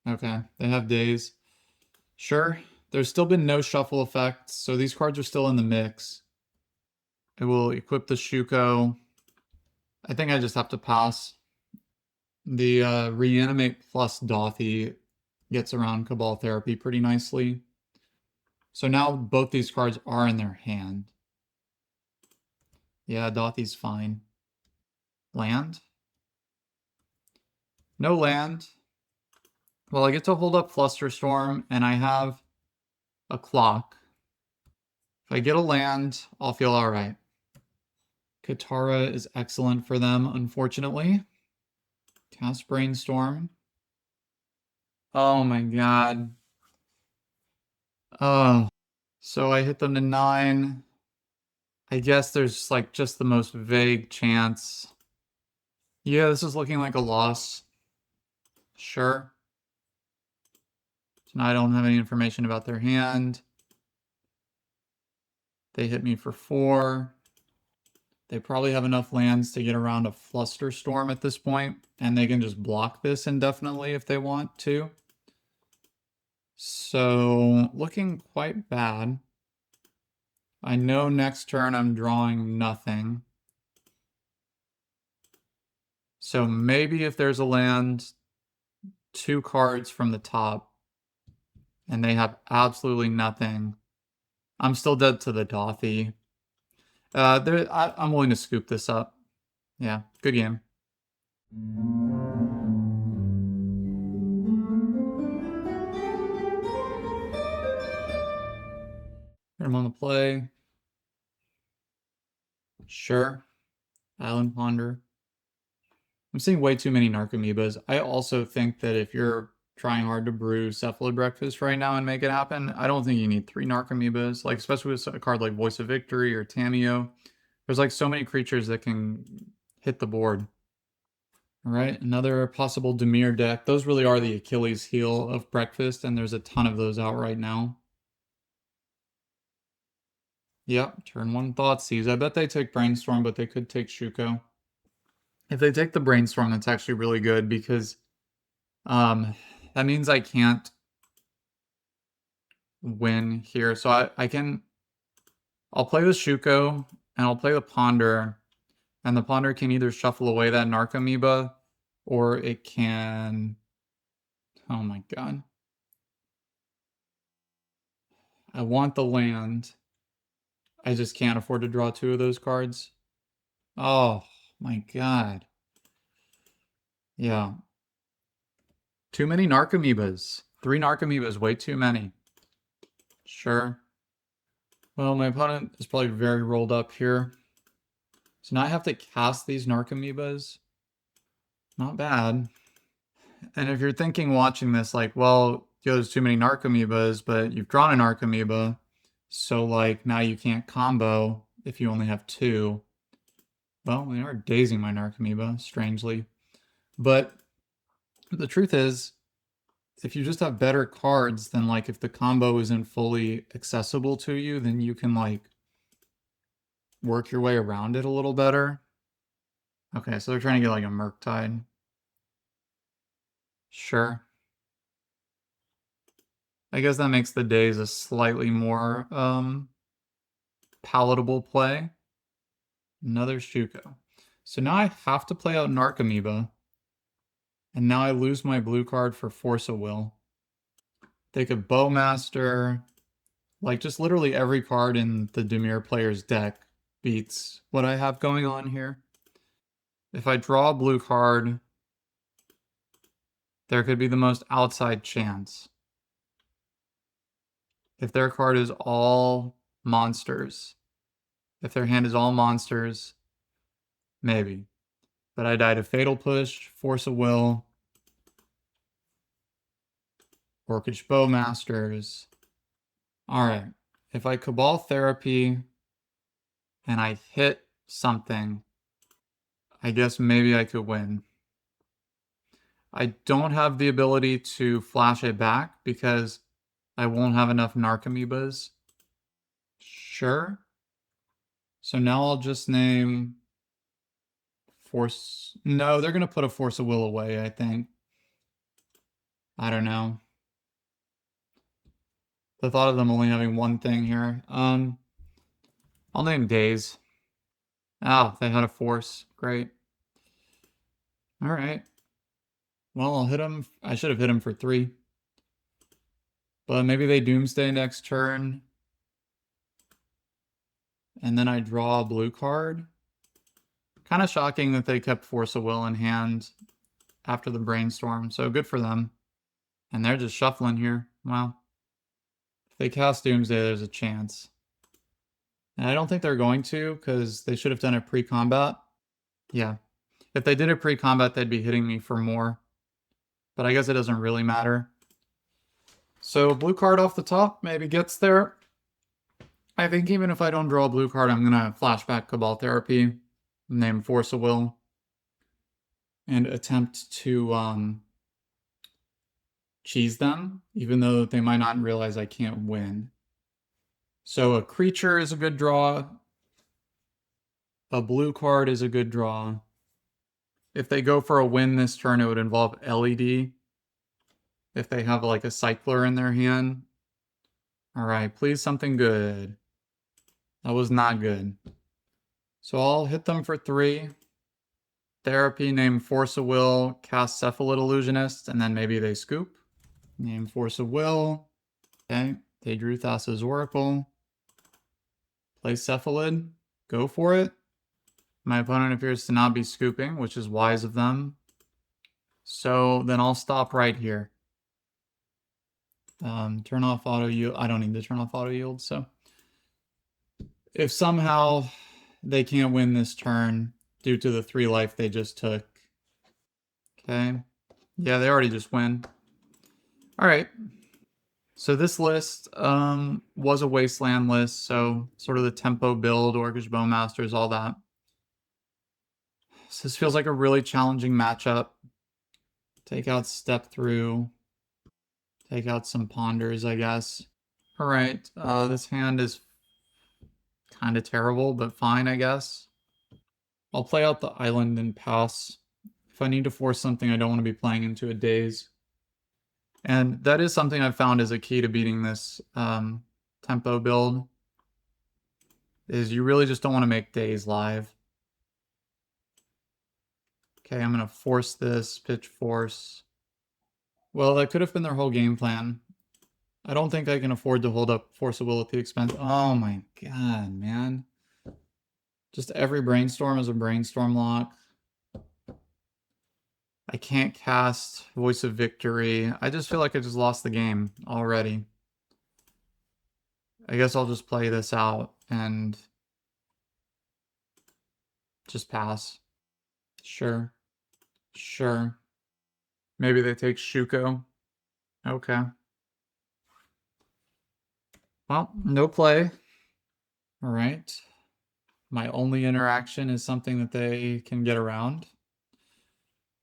Okay, they have days. Sure, there's still been no shuffle effects, so these cards are still in the mix. I will equip the Shuko. I think I just have to pass. The Reanimate plus Dothy gets around Cabal Therapy pretty nicely. So now both these cards are in their hand. Yeah, Dothy's fine. Land? No land. Well, I get to hold up Flusterstorm, and I have a clock. If I get a land, I'll feel alright. Katara is excellent for them, unfortunately. Cast Brainstorm. Oh my god. Oh. So I hit them to 9. I guess there's like just the most vague chance. Yeah, this is looking like a loss. Sure. So now I don't have any information about their hand. They hit me for 4. They probably have enough lands to get around a Flusterstorm at this point, and they can just block this indefinitely if they want to. So, looking quite bad. I know next turn I'm drawing nothing. So maybe if there's a land, 2 cards from the top, and they have absolutely nothing. I'm still dead to the Dothy. I'm willing to scoop this up. Yeah, good game. Put him on the play. Sure. Island Ponder. I'm seeing way too many Narcomoebas. I also think that if you're trying hard to brew Cephalid Breakfast right now and make it happen, I don't think you need 3 Narcomoebas, like especially with a card like Voice of Victory or Tamiyo. There's like so many creatures that can hit the board. All right, another possible Dimir deck. Those really are the Achilles heel of Breakfast, and there's a ton of those out right now. Yep, turn 1 Thoughtseize. I bet they take Brainstorm, but they could take Shuko. If they take the Brainstorm, that's actually really good because that means I can't win here. So I'll play the Shuko and I'll play the Ponder, and the Ponder can either shuffle away that Narcomoeba or it can, oh my god. I want the land. I just can't afford to draw 2 of those cards. Oh my god. Yeah. Too many Narcomoebas. 3 Narcomoebas, way too many. Sure. Well, my opponent is probably very rolled up here. So now I have to cast these Narcomoebas. Not bad. And if you're thinking watching this, like, well, there's too many Narcomoebas, but you've drawn an Narcomoeba, so like now you can't combo if you only have 2. Well, they are dazing my Narcomoeba, strangely. But the truth is, if you just have better cards, then like if the combo isn't fully accessible to you, then you can like work your way around it a little better. Okay, so they're trying to get like a Murktide. Sure. I guess that makes the days a slightly more palatable play. Another Shuko. So now I have to play out Narcomoeba. And now I lose my blue card for Force of Will. They could Bowmaster. Like, just literally every card in the Dimir player's deck beats what I have going on here. If I draw a blue card, there could be the most outside chance. If their card is all monsters, if their hand is all monsters, maybe. But I died of Fatal Push, Force of Will, Orcish Bowmasters. Alright, if I Cabal Therapy and I hit something, I guess maybe I could win. I don't have the ability to flash it back because I won't have enough Narcomoebas. Sure. So now I'll just name Force. No, they're going to put a Force of Will away, I think. I don't know. The thought of them only having one thing here. I'll name Days. Oh, they had a Force. Great. All right. Well, I'll hit him. I should have hit him for 3. But maybe they Doomsday next turn. And then I draw a blue card. Kind of shocking that they kept Force of Will in hand after the Brainstorm. So good for them. And they're just shuffling here. Wow. If they cast Doomsday, there's a chance. And I don't think they're going to, because they should have done it pre-combat. Yeah. If they did it pre-combat, they'd be hitting me for more. But I guess it doesn't really matter. So blue card off the top maybe gets there. I think even if I don't draw a blue card, I'm going to flashback Cabal Therapy, name Force of Will, and attempt to cheese them, even though they might not realize I can't win. So a creature is a good draw. A blue card is a good draw. If they go for a win this turn, it would involve LED. If they have like a cycler in their hand. Alright, please something good. That was not good. So I'll hit them for 3. Therapy, name Force of Will, cast Cephalid Illusionist, and then maybe they scoop. Name Force of Will. Okay, they drew Thassa's Oracle. Play Cephalid. Go for it. My opponent appears to not be scooping, which is wise of them. So then I'll stop right here. Turn off auto yield. I don't need to turn off auto yield. So if somehow they can't win this turn due to the 3 life they just took. Okay. Yeah, they already just win. All right. So this list was a Wasteland list. So sort of the tempo build, Orcish Bowmasters, all that. So this feels like a really challenging matchup. Take out Step Through. Take out some Ponders, I guess. All right. This hand is kind of terrible, but fine, I guess. I'll play out the island and pass. If I need to force something, I don't want to be playing into a daze. And that is something I've found is a key to beating this tempo build, is you really just don't want to make daze live. Okay, I'm going to force this, pitch force. Well, that could have been their whole game plan. I don't think I can afford to hold up Force of Will at the expense. Oh my god, man. Just every brainstorm is a brainstorm lock. I can't cast Voice of Victory. I just feel like I just lost the game already. I guess I'll just play this out and just pass. Sure. Sure. Maybe they take Shuko. Okay. Well, no play. All right. My only interaction is something that they can get around.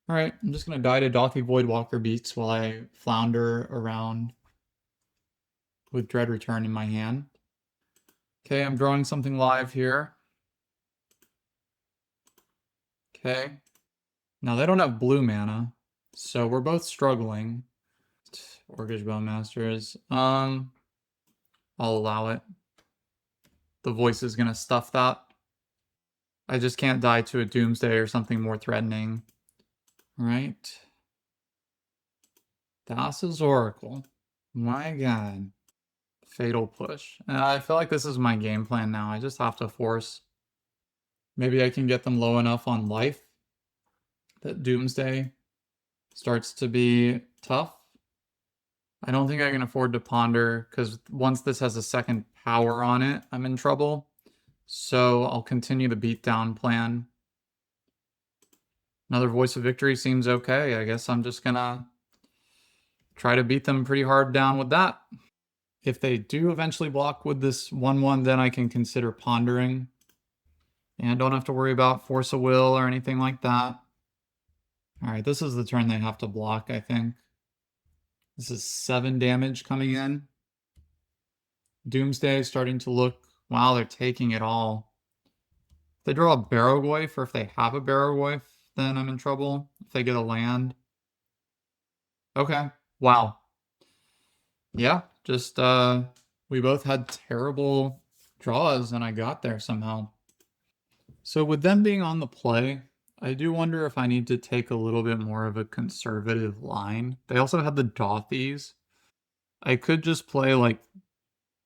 All right, I'm just going to die to Dothi Voidwalker Beats while I flounder around with Dread Return in my hand. Okay, I'm drawing something live here. Okay. Now they don't have blue mana, so we're both struggling. Orcish Bowmasters. I'll allow it. The voice is gonna stuff that. I just can't die to a Doomsday or something more threatening. Right. Thassa's Oracle. My god. Fatal Push. I feel like this is my game plan now. I just have to force. Maybe I can get them low enough on life that Doomsday starts to be tough. I don't think I can afford to ponder, because once this has a second power on it, I'm in trouble. So I'll continue the beatdown plan. Another Voice of Victory seems okay. I guess I'm just gonna try to beat them pretty hard down with that. If they do eventually block with this 1/1, then I can consider pondering. And I don't have to worry about Force of Will or anything like that. Alright, this is the turn they have to block, I think. This is 7 damage coming in. Doomsday is starting to look... Wow, they're taking it all. If they draw a Barrowgoyf, or if they have a Barrowgoyf, then I'm in trouble. If they get a land. Okay. Wow. Yeah, just, we both had terrible draws, and I got there somehow. So with them being on the play, I do wonder if I need to take a little bit more of a conservative line. They also had the Dothies. I could just play like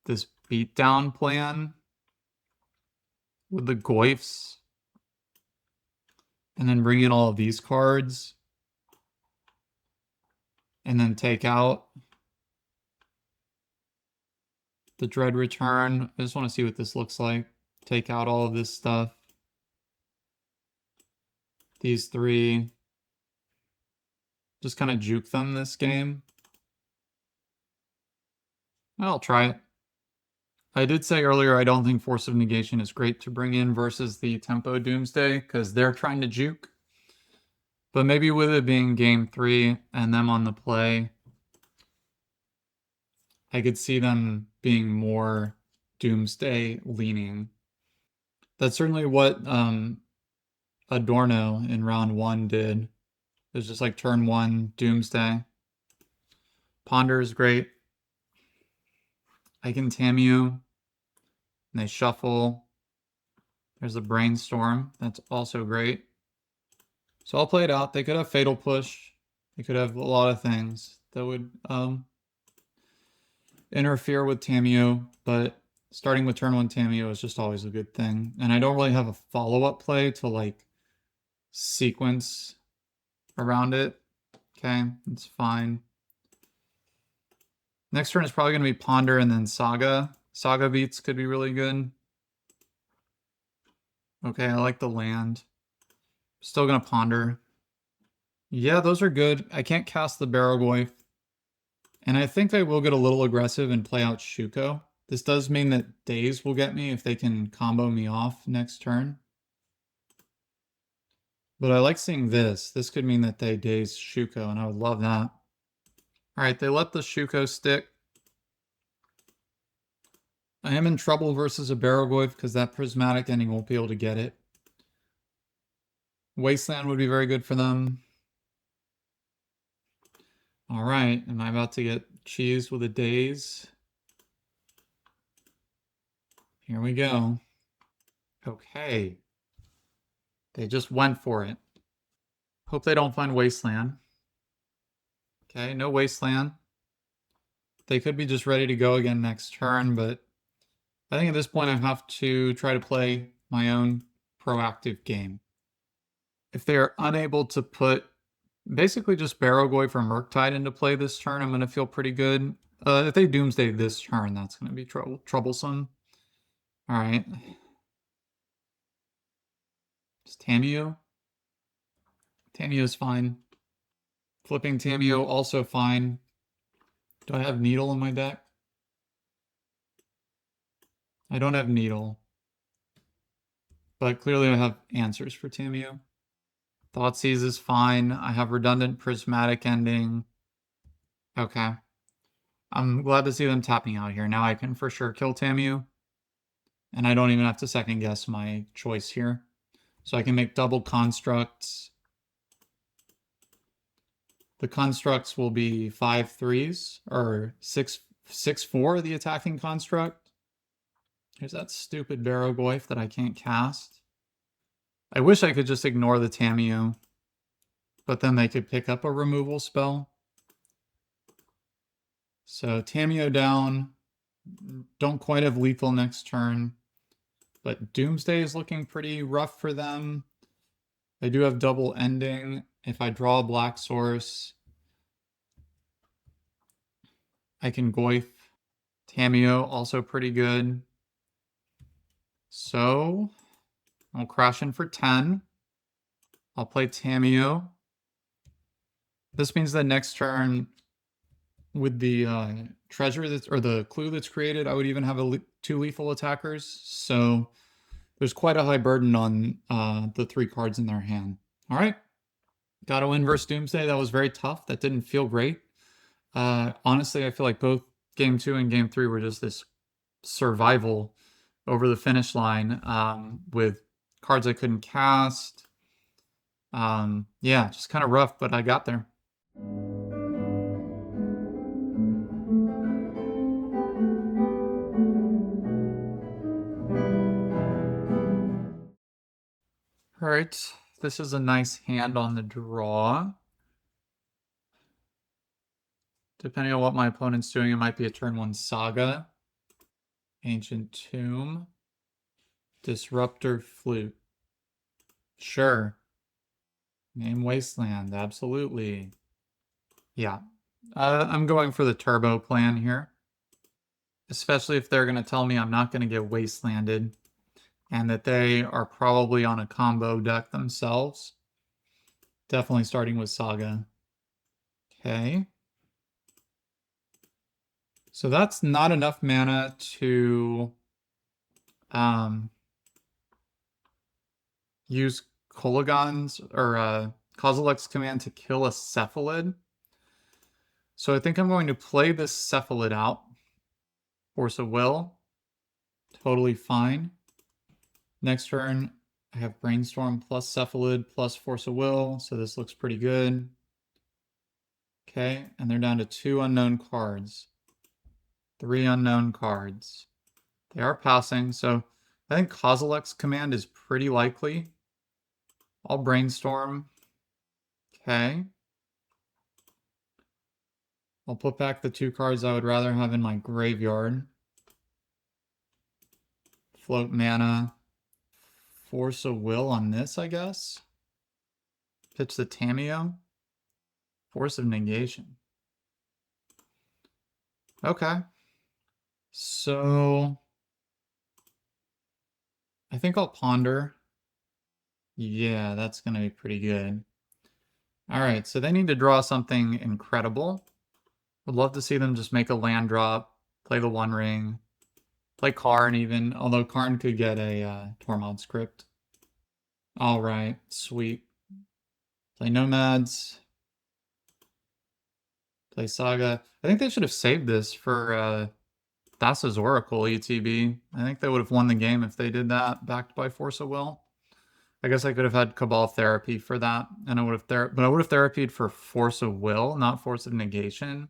this beatdown plan with the Goyfs and then bring in all of these cards and then take out the Dread Return. I just want to see what this looks like. Take out all of this stuff. These three. Just kind of juke them this game. I'll try it. I did say earlier I don't think Force of Negation is great to bring in versus the Tempo Doomsday, because they're trying to juke. But maybe with it being game 3 and them on the play, I could see them being more Doomsday leaning. That's certainly what Adorno in round 1 did. It was just like turn 1 Doomsday. Ponder is great. I can Tamiyo. And they shuffle. There's a Brainstorm. That's also great. So I'll play it out. They could have Fatal Push. They could have a lot of things that would interfere with Tamiyo, but starting with turn 1 Tamiyo is just always a good thing. And I don't really have a follow-up play to like sequence around it. Okay, it's fine. Next turn is probably going to be Ponder and then Saga. Saga beats could be really good. Okay, I like the land. Still going to Ponder. Yeah, those are good. I can't cast the Barrowgoyf. And I think I will get a little aggressive and play out Shuko. This does mean that Daze will get me if they can combo me off next turn. But I like seeing this. This could mean that they Daze Shuko, and I would love that. Alright, they let the Shuko stick. I am in trouble versus a Barrowgoyf because that Prismatic ending won't be able to get it. Wasteland would be very good for them. Alright, am I about to get cheesed with a Daze? Here we go. Okay. They just went for it. Hope they don't find Wasteland. Okay, no Wasteland. They could be just ready to go again next turn, but I think at this point I have to try to play my own proactive game. If they are unable to put basically just Barrowgoy for Murktide into play this turn, I'm going to feel pretty good. If they Doomsday this turn, that's going to be troublesome. All right. Just Tamiyo. Tamiyo is fine. Flipping Tamiyo also fine. Do I have Needle in my deck? I don't have Needle. But clearly I have answers for Tamiyo. Thoughtseize is fine. I have redundant prismatic ending. Okay. I'm glad to see them tapping out here. Now I can for sure kill Tamiyo. And I don't even have to second guess my choice here. So I can make double constructs. The constructs will be 5/3s or 6/4, the attacking construct. Here's that stupid Barrowgoyf that I can't cast. I wish I could just ignore the Tamiyo, but then they could pick up a removal spell. So Tamiyo down. Don't quite have lethal next turn, but Doomsday is looking pretty rough for them. They do have double ending. If I draw a black source, I can Goyf. Tamiyo also pretty good. So I'll crash in for 10. I'll play Tamiyo. This means that next turn, with the treasure that's, or the clue that's created, I would even have 2 lethal attackers. So there's quite a high burden on the 3 cards in their hand. All right. Got to win versus Doomsday. That was very tough. That didn't feel great. Honestly, I feel like both game 2 and game 3 were just this survival over the finish line with cards I couldn't cast. Yeah, just kind of rough, but I got there. All right, this is a nice hand on the draw. Depending on what my opponent's doing, it might be a turn 1 Saga, Ancient Tomb, Disruptor Flute. Sure. Name Wasteland, absolutely. Yeah. I'm going for the turbo plan here. Especially if they're going to tell me I'm not going to get wastelanded and that they are probably on a combo deck themselves. Definitely starting with Saga. Okay. So that's not enough mana to use Kolaghan's or Kozilek's command to kill a Cephalid. So I think I'm going to play this Cephalid out. Force of Will. Totally fine. Next turn, I have Brainstorm plus Cephalid plus Force of Will, so this looks pretty good. Okay, and they're down to 2 unknown cards. 3 unknown cards. They are passing, so I think Kozilek's command is pretty likely. I'll Brainstorm. Okay. I'll put back the 2 cards I would rather have in my graveyard. Float mana. Force of Will on this, I guess. Pitch the Tamiyo. Force of Negation. Okay. So I think I'll Ponder. Yeah, that's going to be pretty good. All right, so they need to draw something incredible. Would love to see them just make a land drop, play the One Ring, play Karn even, although Karn could get a Tormod script. All right, sweet. Play Nomads. Play Saga. I think they should have saved this for Thassa's Oracle ETB. I think they would have won the game if they did that, backed by Force of Will. I guess I could have had Cabal Therapy for that, and I would have but I would have therapied for Force of Will, not Force of Negation.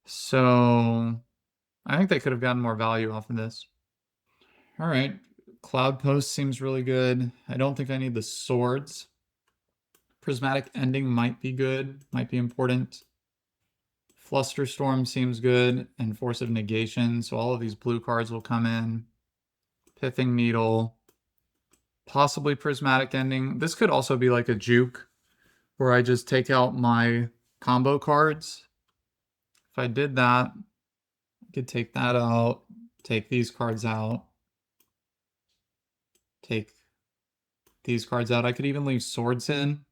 So I think they could have gotten more value off of this. All right, Cloudpost seems really good. I don't think I need the swords. Prismatic Ending might be good, might be important. Flusterstorm seems good, and Force of Negation, so all of these blue cards will come in. Pithing Needle, possibly Prismatic Ending. This could also be like a juke, where I just take out my combo cards. If I did that, I could take that out, take these cards out, take these cards out. I could even leave swords in,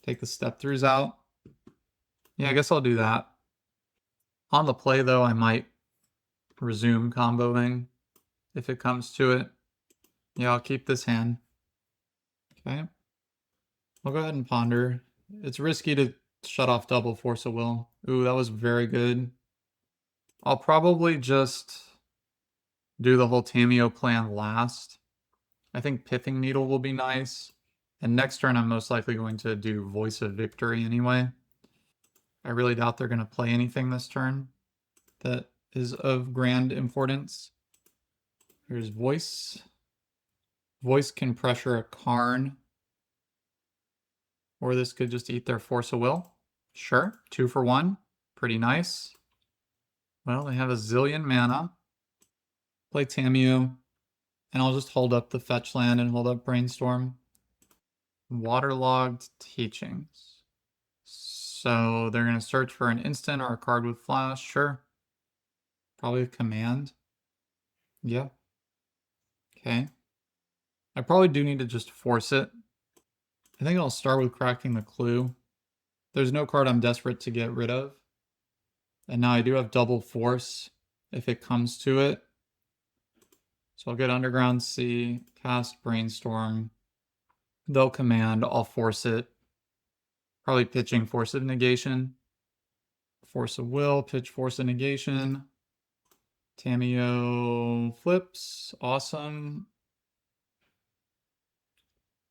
take the step throughs out. Yeah, I guess I'll do that. On the play, though, I might resume comboing if it comes to it. Yeah, I'll keep this hand. Okay. I'll go ahead and ponder. It's risky to shut off double Force of Will. Ooh, that was very good. I'll probably just do the whole Tamiyo plan last. I think Pithing Needle will be nice. And next turn, I'm most likely going to do Voice of Victory anyway. I really doubt they're going to play anything this turn that is of grand importance. Here's Voice. Voice can pressure a Karn. Or this could just eat their Force of Will. Sure, 2 for 1. Pretty nice. Well, they have a zillion mana. Play Tamiyo. And I'll just hold up the fetch land and hold up Brainstorm. Waterlogged Teachings. So they're going to search for an instant or a card with flash. Sure. Probably a command. Yeah. Okay. I probably do need to just force it. I think I'll start with cracking the clue. There's no card I'm desperate to get rid of. And now I do have double force if it comes to it. So I'll get Underground Sea, cast Brainstorm. They'll command, I'll force it. Probably pitching Force of Negation. Force of Will, pitch Force of Negation. Tamiyo flips, awesome.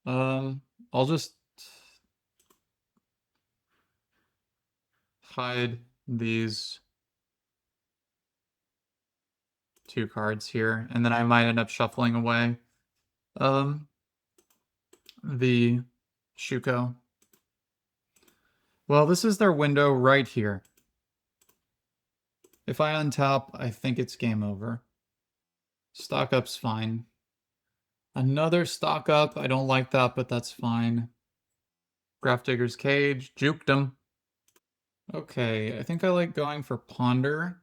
I'll just hide these 2 cards here, and then I might end up shuffling away the Shuko. Well, this is their window right here. If I untap, I think it's game over. Stock up's fine. Another stock up. I don't like that, but that's fine. Grafdigger's Cage. Juked him. Okay, I think I like going for Ponder.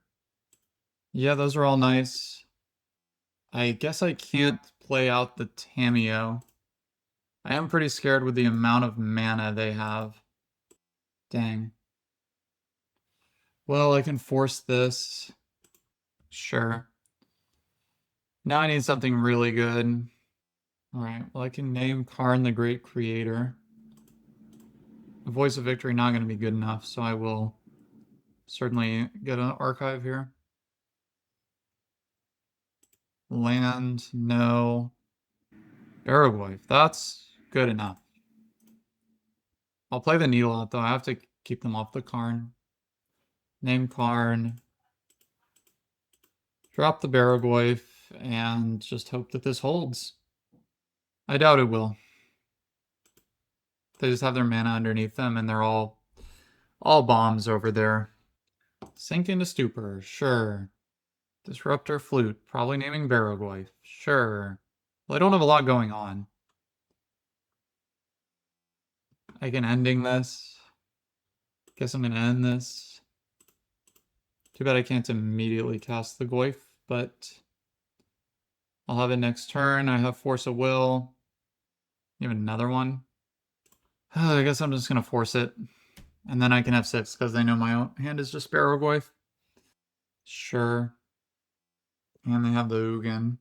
Yeah, those are all nice. I guess I can't play out the Tamiyo. I am pretty scared with the amount of mana they have. Dang. Well, I can force this. Sure. Now I need something really good. Alright, well I can name Karn the Great Creator. The Voice of Victory not going to be good enough, so I will certainly get an archive here. Land, no. Barrowwife, that's good enough. I'll play the Needle out though, I have to keep them off the Karn. Name Karn. Drop the Barrowwife, and just hope that this holds. I doubt it will. They just have their mana underneath them, and they're all bombs over there. Sink into Stupor, sure. Disruptor Flute, probably naming Barrowwife, sure. Well, I don't have a lot going on. I can ending this. Guess I'm gonna end this. Too bad I can't immediately cast the Goyf, but I'll have it next turn. I have Force of Will. You have another one. I guess I'm just gonna force it. And then I can have 6 because I know my hand is just Barrowwife. Sure. And they have the Ugin.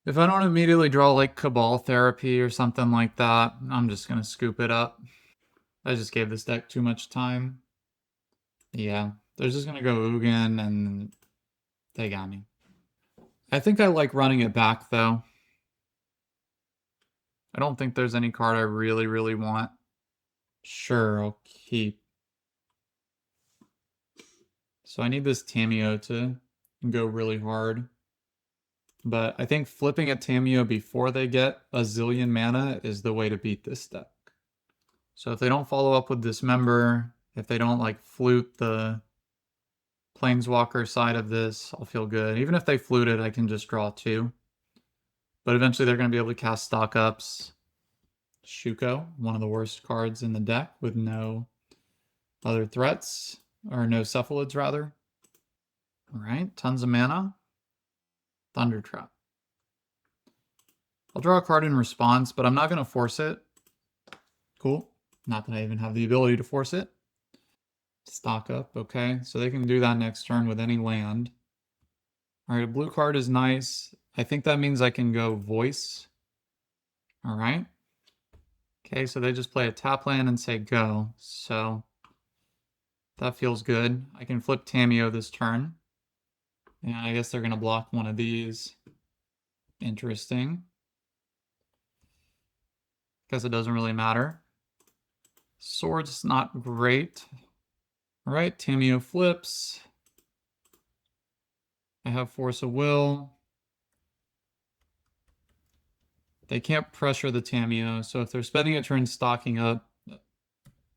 If I don't immediately draw like Cabal Therapy or something like that, I'm just gonna scoop it up. I just gave this deck too much time. Yeah, they're just gonna go Ugin and they got me. I think I like running it back though. I don't think there's any card I really, really want. Sure, I'll keep. So I need this Tamiyo to go really hard. But I think flipping a Tamiyo before they get a zillion mana is the way to beat this deck. So if they don't follow up with Dismember, If they don't like flute the Planeswalker side of this, I'll feel good. Even if they flute it, I can just draw 2. But eventually they're going to be able to cast Stock Ups. Shuko, one of the worst cards in the deck with no other threats, or no Cephalids rather. All right, tons of mana. Thunder Trap. I'll draw a card in response, but I'm not going to force it. Cool. Not that I even have the ability to force it. Stock up, okay. So they can do that next turn with any land. All right, a blue card is nice. I think that means I can go Voice. All right. Okay, so they just play a tap land and say go. So that feels good. I can flip Tamiyo this turn. And I guess they're going to block one of these. Interesting. Guess it doesn't really matter. Sword's not great. All right, Tamiyo flips. I have Force of Will. They can't pressure the Tamiyo, so if they're spending a turn stocking up,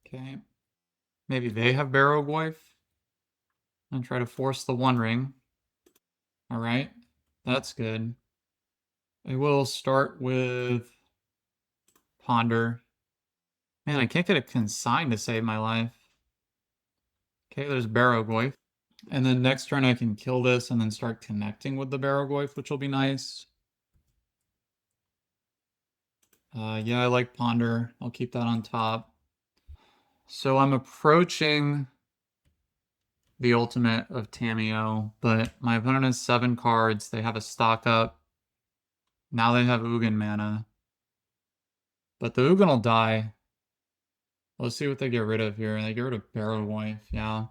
okay. Maybe they have Barrowglyph and try to force the One Ring. All right, that's good. I will start with Ponder. Man, I can't get a consign to save my life. Okay, there's Barrowglyph. And then next turn I can kill this and then start connecting with the Barrowglyph, which will be nice. Yeah, I like Ponder. I'll keep that on top. So I'm approaching the ultimate of Tamiyo, but my opponent has 7 cards. They have a stock up. Now they have Ugin mana. But the Ugin will die. Let's see what they get rid of here. They get rid of Barrowglyph, yeah.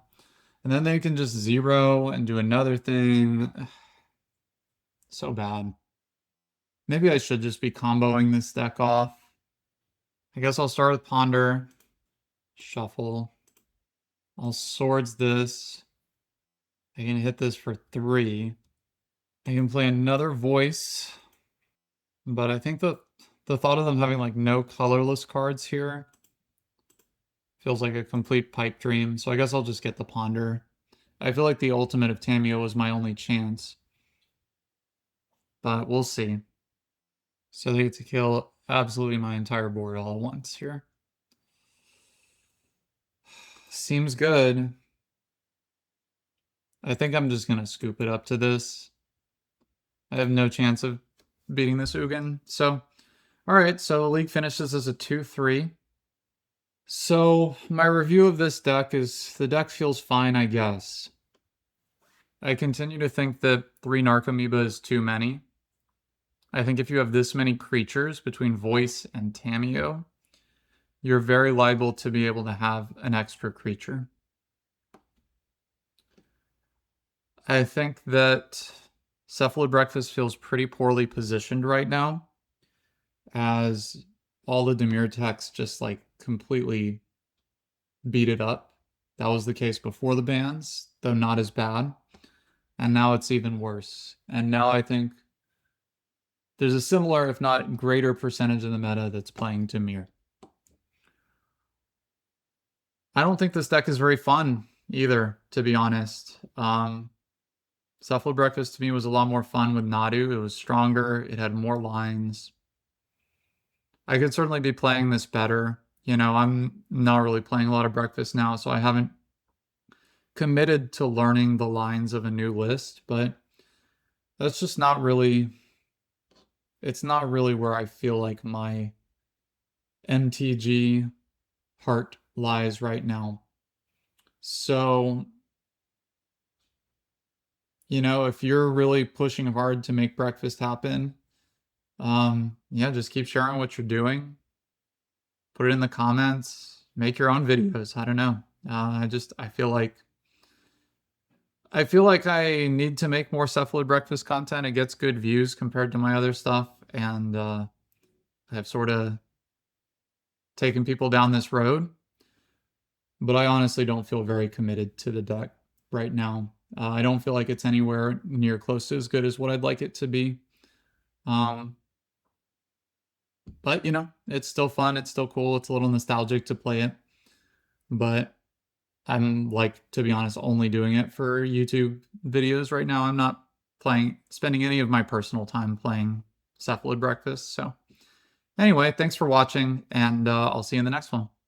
And then they can just 0 and do another thing. So bad. Maybe I should just be comboing this deck off. I guess I'll start with Ponder. Shuffle. I'll Swords this. I can hit this for 3. I can play another Voice. But I think the thought of them having like no colorless cards here feels like a complete pipe dream. So I guess I'll just get the Ponder. I feel like the ultimate of Tamiyo was my only chance. But we'll see. So they get to kill absolutely my entire board all at once here. Seems good. I think I'm just going to scoop it up to this. I have no chance of beating this Ugin. So, all right, so the league finishes as a 2-3. So my review of this deck is the deck feels fine, I guess. I continue to think that 3 Narcomoeba is too many. I think if you have this many creatures between Voice and Tamiyo, you're very liable to be able to have an extra creature. I think that Cephalid Breakfast feels pretty poorly positioned right now, as all the Dimir techs just like completely beat it up. That was the case before the bans, though not as bad. And now it's even worse. And now I think there's a similar, if not greater, percentage of the meta that's playing Dimir. I don't think this deck is very fun either, to be honest. Cephalid Breakfast to me was a lot more fun with Nadu. It was stronger. It had more lines. I could certainly be playing this better. You know, I'm not really playing a lot of Breakfast now, so I haven't committed to learning the lines of a new list, but that's just not really, it's not really where I feel like my MTG heart lies right now. So, you know, if you're really pushing hard to make Breakfast happen, yeah, just keep sharing what you're doing. Put it in the comments. Make your own videos. I don't know. I feel like I need to make more Cephalid Breakfast content. It gets good views compared to my other stuff, and I've sort of taken people down this road. But I honestly don't feel very committed to the deck right now. I don't feel like it's anywhere near close to as good as what I'd like it to be. But, you know, it's still fun. It's still cool. It's a little nostalgic to play it. But I'm, like, to be honest, only doing it for YouTube videos right now. I'm not spending any of my personal time playing Cephalid Breakfast. So anyway, thanks for watching, and I'll see you in the next one.